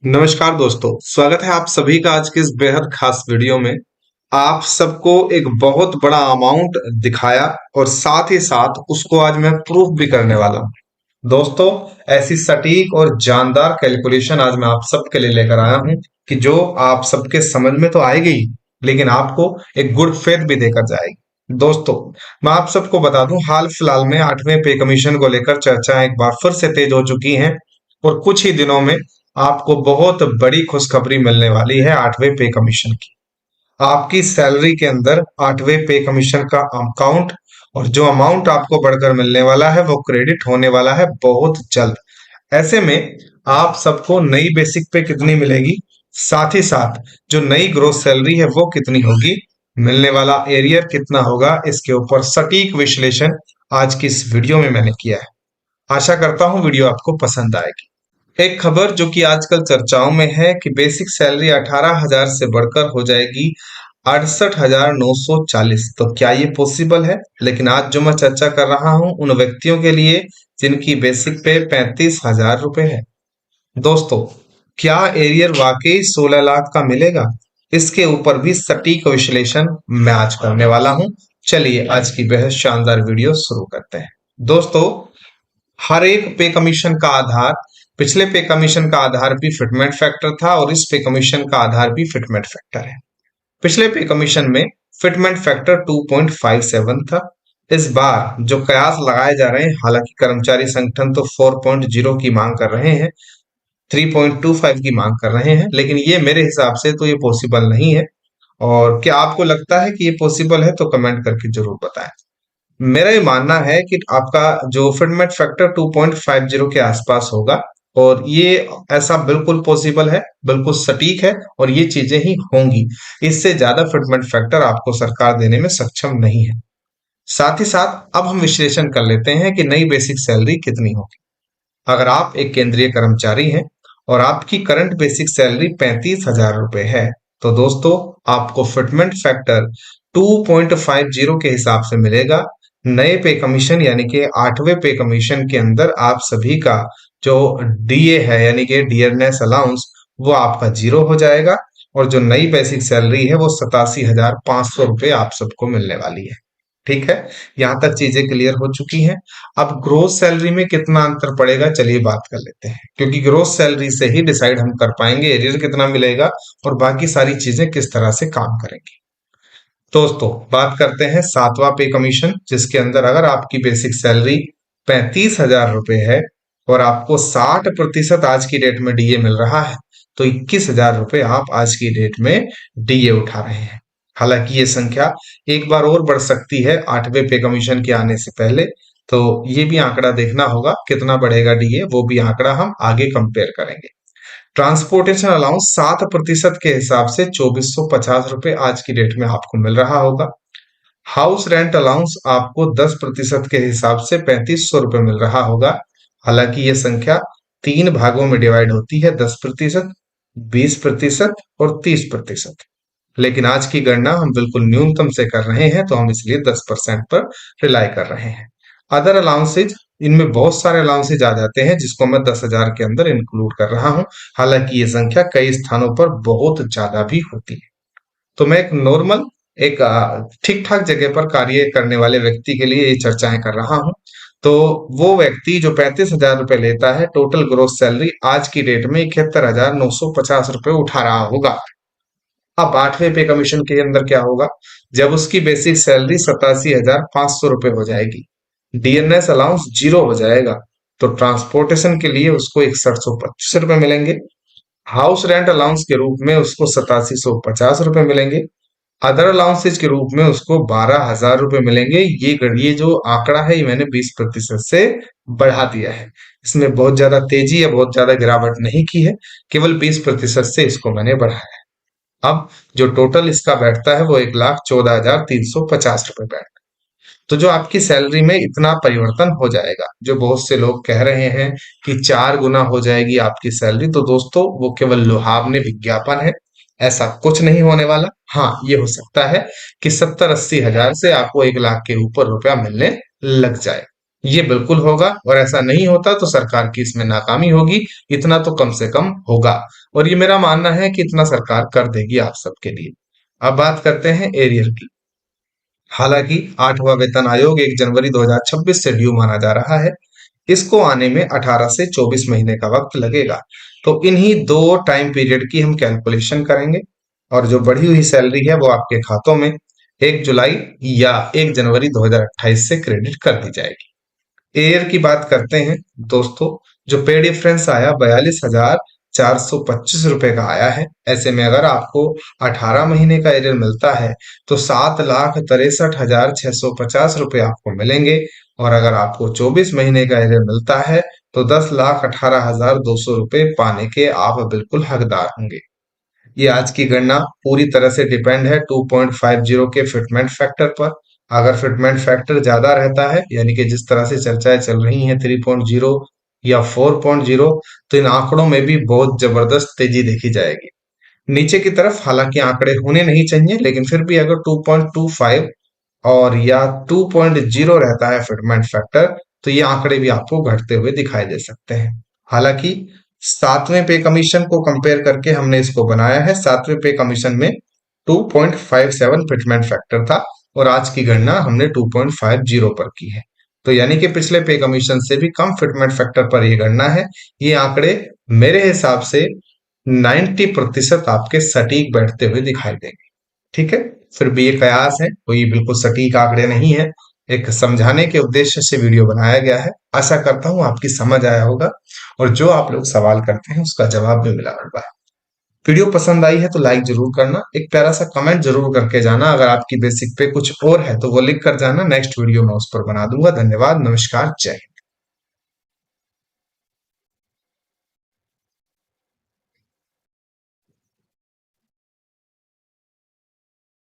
नमस्कार दोस्तों, स्वागत है आप सभी का आज के इस बेहद खास वीडियो में। आप सबको एक बहुत बड़ा अमाउंट दिखाया और साथ ही साथ उसको आज मैं प्रूफ भी करने वाला हूं। दोस्तों, ऐसी सटीक और जानदार कैलकुलेशन आज मैं आप सबके लिए लेकर आया हूं कि जो आप सबके समझ में तो आएगी ही, लेकिन आपको एक गुड फेथ भी देकर जाएगी। दोस्तों, मैं आप सबको बता दूं, हाल फिलहाल में 8वें पे कमीशन को लेकर चर्चा एक बार फिर से तेज हो चुकी है और कुछ ही दिनों में आपको बहुत बड़ी खुशखबरी मिलने वाली है 8वें पे कमीशन की। आपकी सैलरी के अंदर 8वें पे कमीशन का अकाउंट और जो अमाउंट आपको बढ़कर मिलने वाला है वो क्रेडिट होने वाला है बहुत जल्द। ऐसे में आप सबको नई बेसिक पे कितनी मिलेगी, साथ ही साथ जो नई ग्रोस सैलरी है वो कितनी होगी, मिलने वाला एरियर कितना होगा, इसके ऊपर सटीक विश्लेषण आज की इस वीडियो में मैंने किया है। आशा करता हूं वीडियो आपको पसंद आएगी। एक खबर जो कि आजकल चर्चाओं में है कि बेसिक सैलरी 18,000 से बढ़कर हो जाएगी 68,940। तो क्या ये पॉसिबल है? लेकिन आज जो मैं चर्चा कर रहा हूं उन व्यक्तियों के लिए जिनकी बेसिक पे 35,000 रुपए है। दोस्तों, क्या एरियर वाकई 16 लाख का मिलेगा? इसके ऊपर भी सटीक विश्लेषण मैं आज करने वाला हूं। चलिए आज की बेहद शानदार वीडियो शुरू करते हैं। दोस्तों, हर एक पे कमीशन का आधार, पिछले पे कमीशन का आधार भी फिटमेंट फैक्टर था और इस पे कमीशन का आधार भी फिटमेंट फैक्टर है। पिछले पे कमीशन में फिटमेंट फैक्टर 2.57 था। इस बार जो कयास लगाए जा रहे हैं, हालांकि कर्मचारी संगठन तो 4.0 की मांग कर रहे हैं, 3.25 की मांग कर रहे हैं, लेकिन ये मेरे हिसाब से तो ये पॉसिबल नहीं है। और क्या आपको लगता है कि ये पॉसिबल है? तो कमेंट करके जरूर बताएं। मेरा ये मानना है कि आपका जो फिटमेंट फैक्टर 2.50 के आसपास होगा और ये ऐसा बिल्कुल पॉसिबल है, बिल्कुल सटीक है और ये चीजें ही होंगी। इससे ज्यादा फिटमेंट फैक्टर आपको सरकार देने में सक्षम नहीं है। साथ ही साथ अब हम विश्लेषण कर लेते हैं कि नई बेसिक सैलरी कितनी होगी। अगर आप एक केंद्रीय कर्मचारी हैं और आपकी करंट बेसिक सैलरी 35,000 रुपए है, तो दोस्तों आपको फिटमेंट फैक्टर 2.50 के हिसाब से मिलेगा। नए पे कमीशन यानी कि 8वें पे कमीशन के अंदर आप सभी का जो डीए है यानी कि डियरनेस अलाउंस, वो आपका जीरो हो जाएगा और जो नई बेसिक सैलरी है वो 87,500 रुपए आप सबको मिलने वाली है। ठीक है, यहां तक चीजें क्लियर हो चुकी हैं। अब ग्रोस सैलरी में कितना अंतर पड़ेगा, चलिए बात कर लेते हैं, क्योंकि ग्रोस सैलरी से ही डिसाइड हम कर पाएंगे एरियर कितना मिलेगा और बाकी सारी चीजें किस तरह से काम करेंगी। दोस्तों, बात करते हैं 7वां पे कमीशन, जिसके अंदर अगर आपकी बेसिक सैलरी 35,000 रुपए है और आपको 60% आज की डेट में डीए मिल रहा है, तो 21,000 रुपए आप आज की डेट में डीए उठा रहे हैं। हालांकि ये संख्या एक बार और बढ़ सकती है 8वें पे कमीशन के आने से पहले, तो ये भी आंकड़ा देखना होगा कितना बढ़ेगा डीए, वो भी आंकड़ा हम आगे कंपेयर करेंगे। ट्रांसपोर्टेशन अलाउंस 7% के हिसाब से 2,450 रुपए आज की डेट में आपको मिल रहा होगा। हाउस रेंट अलाउंस आपको 10% के हिसाब से 3,500 रुपए मिल रहा होगा। हालांकि ये संख्या 3 भागों में डिवाइड होती है, 10%, 20% और 30%। लेकिन आज की गणना हम बिल्कुल न्यूनतम से कर रहे हैं, तो हम इसलिए 10% पर रिलाई कर रहे हैं। अदर अलाउंसेज, इनमें बहुत सारे अलाउंसेज आ जाते हैं जिसको मैं 10,000 के अंदर इंक्लूड कर रहा हूं। हालांकि ये संख्या कई स्थानों पर बहुत ज्यादा भी होती है। तो मैं एक नॉर्मल, एक ठीक ठाक जगह पर कार्य करने वाले व्यक्ति के लिए ये चर्चाएं कर रहा हूं। तो वो व्यक्ति जो 35,000 रुपए लेता है, टोटल ग्रोस सैलरी आज की डेट में 71,950 रुपए उठा रहा होगा। अब 8वें पे कमीशन के अंदर क्या होगा, जब उसकी बेसिक सैलरी 87,500 रुपए हो जाएगी, डीएनएस अलाउंस जीरो हो जाएगा, तो ट्रांसपोर्टेशन के लिए उसको 6125 रुपए मिलेंगे। हाउस रेंट अलाउंस के रूप में उसको 8750 रुपए मिलेंगे। अदर अलाउंसेज के रूप में उसको 12,000 रुपए मिलेंगे। ये जो आंकड़ा है, ये मैंने 20% से बढ़ा दिया है। इसमें बहुत ज्यादा तेजी या बहुत ज्यादा गिरावट नहीं की है, केवल 20% से इसको मैंने बढ़ाया है। अब जो टोटल इसका बैठता है वो 1,14,350 रुपए बैठता है। तो जो आपकी सैलरी में इतना परिवर्तन हो जाएगा, जो बहुत से लोग कह रहे हैं कि 4 गुना हो जाएगी आपकी सैलरी, तो दोस्तों वो केवल लुभावने विज्ञापन है। ऐसा कुछ नहीं होने वाला। हाँ, ये हो सकता है कि 70-80 हजार से आपको 1 लाख के ऊपर रुपया मिलने लग जाए। ये बिल्कुल होगा, और ऐसा नहीं होता तो सरकार की इसमें नाकामी होगी। इतना तो कम से कम होगा, और ये मेरा मानना है कि इतना सरकार कर देगी आप सबके लिए। अब बात करते हैं एरियर की। हालांकि 8वां वेतन आयोग 1 जनवरी 2026 से ड्यू माना जा रहा है। इसको आने में 18 से 24 महीने का वक्त लगेगा। तो इन्हीं दो टाइम पीरियड की हम कैलकुलेशन करेंगे, और जो बढ़ी हुई सैलरी है वो आपके खातों में 1 जुलाई या 1 जनवरी 2028 से क्रेडिट कर दी जाएगी। एयर की बात करते हैं दोस्तों। जो पे डिफरेंस आया 42,425 रुपए का आया है। ऐसे में अगर आपको 18 महीने का एरियर मिलता है तो 7,63,650 रुपए आपको मिलेंगे, और अगर आपको 24 महीने का एरियर मिलता है तो 10,18,200 रुपए पाने के आप बिल्कुल हकदार होंगे। ये आज की गणना पूरी तरह से डिपेंड है 2.50 के फिटमेंट फैक्टर पर। अगर फिटमेंट फैक्टर ज्यादा रहता है, यानी कि जिस तरह से चर्चाएं चल रही हैं 3.0 या 4.0, तो इन आंकड़ों में भी बहुत जबरदस्त तेजी देखी जाएगी नीचे की तरफ। हालांकि आंकड़े होने नहीं चाहिए, लेकिन फिर भी अगर 2.25 और या 2.0 रहता है फिटमेंट फैक्टर, तो ये आंकड़े भी आपको घटते हुए दिखाई दे सकते हैं। हालांकि 7वें पे कमीशन को कंपेयर करके हमने इसको बनाया है। 7वें पे कमीशन में 2.57 फिटमेंट फैक्टर था, और आज की गणना हमने 2.50 पर की है। तो यानी कि पिछले पे कमीशन से भी कम फिटमेंट फैक्टर पर यह गणना है। ये आंकड़े मेरे हिसाब से 90% आपके सटीक बैठते हुए दिखाई देंगे। ठीक है, फिर भी ये कयास है, कोई बिल्कुल सटीक आंकड़े नहीं है। एक समझाने के उद्देश्य से वीडियो बनाया गया है। आशा करता हूं आपकी समझ आया होगा, और जो आप लोग सवाल करते हैं उसका जवाब भी मिला होगा। वीडियो पसंद आई है तो लाइक जरूर करना, एक प्यारा सा कमेंट जरूर करके जाना। अगर आपकी बेसिक पे कुछ और है तो वो लिख कर जाना, नेक्स्ट वीडियो में उस पर बना दूंगा। धन्यवाद, नमस्कार, जय हिंद।